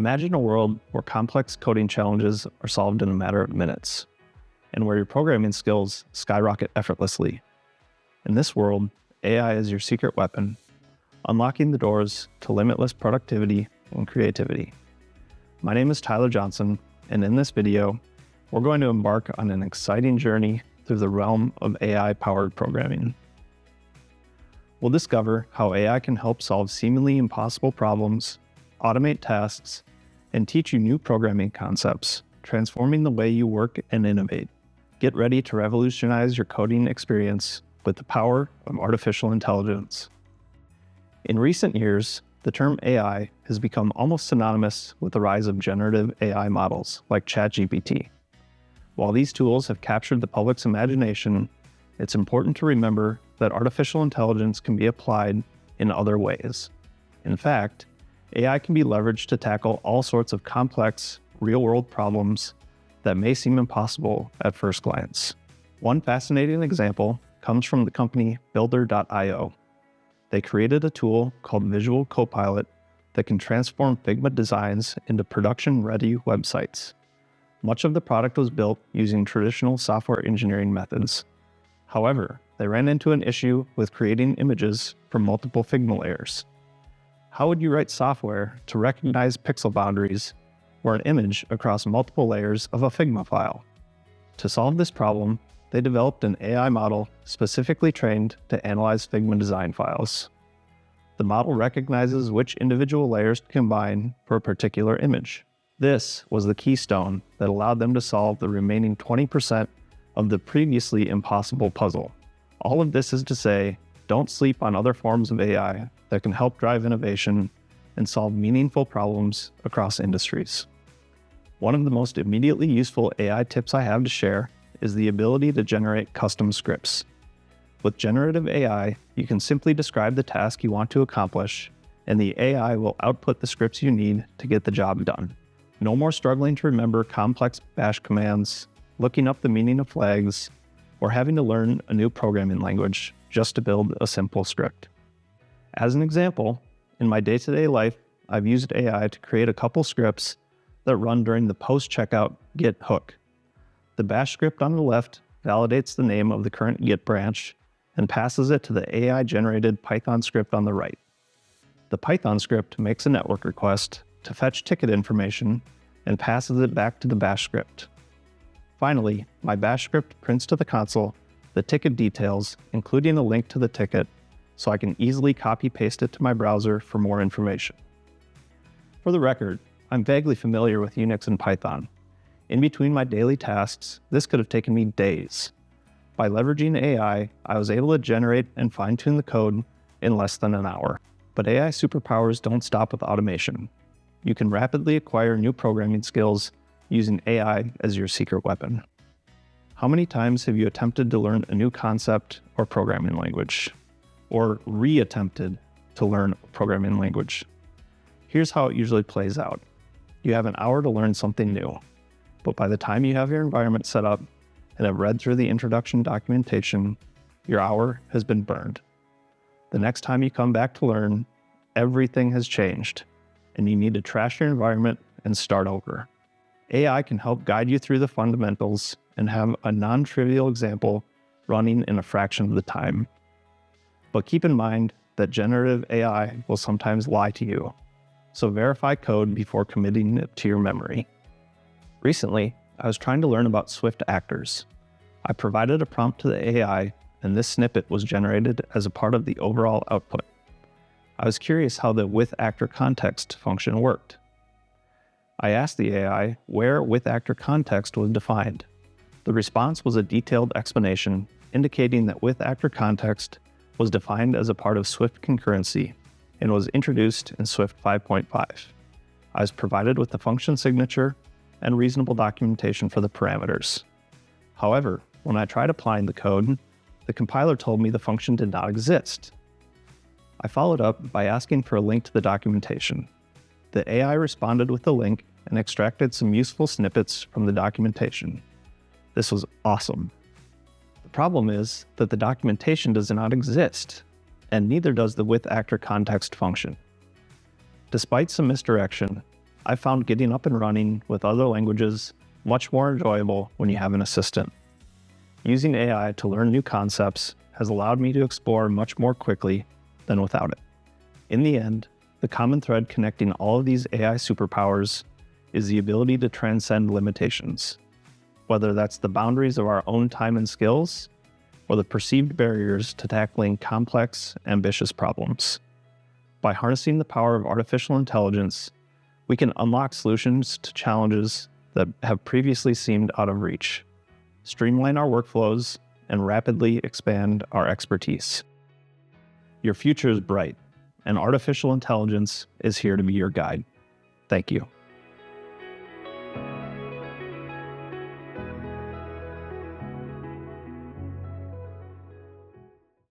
Imagine a world where complex coding challenges are solved in a matter of minutes, and where your programming skills skyrocket effortlessly. In this world, AI is your secret weapon, unlocking the doors to limitless productivity and creativity. My name is Tyler Johnson, and in this video, we're going to embark on an exciting journey through the realm of AI-powered programming. We'll discover how AI can help solve seemingly impossible problems, automate tasks, and teach you new programming concepts, transforming the way you work and innovate. Get ready to revolutionize your coding experience with the power of artificial intelligence. In recent years, the term AI has become almost synonymous with the rise of generative AI models like ChatGPT. While these tools have captured the public's imagination, it's important to remember that artificial intelligence can be applied in other ways. In fact, AI can be leveraged to tackle all sorts of complex, real-world problems that may seem impossible at first glance. One fascinating example comes from the company Builder.io. They created a tool called Visual Copilot that can transform Figma designs into production-ready websites. Much of the product was built using traditional software engineering methods. However, they ran into an issue with creating images from multiple Figma layers. How would you write software to recognize pixel boundaries or an image across multiple layers of a Figma file? To solve this problem, they developed an AI model specifically trained to analyze Figma design files. The model recognizes which individual layers to combine for a particular image. This was the keystone that allowed them to solve the remaining 20% of the previously impossible puzzle. All of this is to say, don't sleep on other forms of AI that can help drive innovation and solve meaningful problems across industries. One of the most immediately useful AI tips I have to share is the ability to generate custom scripts. With generative AI, you can simply describe the task you want to accomplish, and the AI will output the scripts you need to get the job done. No more struggling to remember complex bash commands, looking up the meaning of flags, or having to learn a new programming language just to build a simple script. As an example, in my day-to-day life, I've used AI to create a couple scripts that run during the post-checkout Git hook. The bash script on the left validates the name of the current Git branch and passes it to the AI-generated Python script on the right. The Python script makes a network request to fetch ticket information and passes it back to the bash script. Finally, my bash script prints to the console the ticket details, including a link to the ticket, so I can easily copy-paste it to my browser for more information. For the record, I'm vaguely familiar with Unix and Python. In between my daily tasks, this could have taken me days. By leveraging AI, I was able to generate and fine-tune the code in less than an hour. But AI superpowers don't stop with automation. You can rapidly acquire new programming skills using AI as your secret weapon. How many times have you attempted to learn a new concept or programming language? Or re-attempted to learn a programming language? Here's how it usually plays out. You have an hour to learn something new, but by the time you have your environment set up and have read through the introduction documentation, your hour has been burned. The next time you come back to learn, everything has changed, and you need to trash your environment and start over. AI can help guide you through the fundamentals and have a non-trivial example running in a fraction of the time. But keep in mind that generative AI will sometimes lie to you, so verify code before committing it to your memory. Recently, I was trying to learn about Swift actors. I provided a prompt to the AI, and this snippet was generated as a part of the overall output. I was curious how the with actor context function worked. I asked the AI where with actor context was defined. The response was a detailed explanation indicating that with actor context was defined as a part of Swift concurrency and was introduced in Swift 5.5. I was provided with the function signature and reasonable documentation for the parameters. However, when I tried applying the code, the compiler told me the function did not exist. I followed up by asking for a link to the documentation. The AI responded with the link and extracted some useful snippets from the documentation. This was awesome. The problem is that the documentation does not exist, and neither does the with actor context function. Despite some misdirection, I found getting up and running with other languages much more enjoyable when you have an assistant. Using AI to learn new concepts has allowed me to explore much more quickly than without it. In the end, the common thread connecting all of these AI superpowers is the ability to transcend limitations, whether that's the boundaries of our own time and skills or the perceived barriers to tackling complex, ambitious problems. By harnessing the power of artificial intelligence, we can unlock solutions to challenges that have previously seemed out of reach, streamline our workflows, and rapidly expand our expertise. Your future is bright, and artificial intelligence is here to be your guide. Thank you.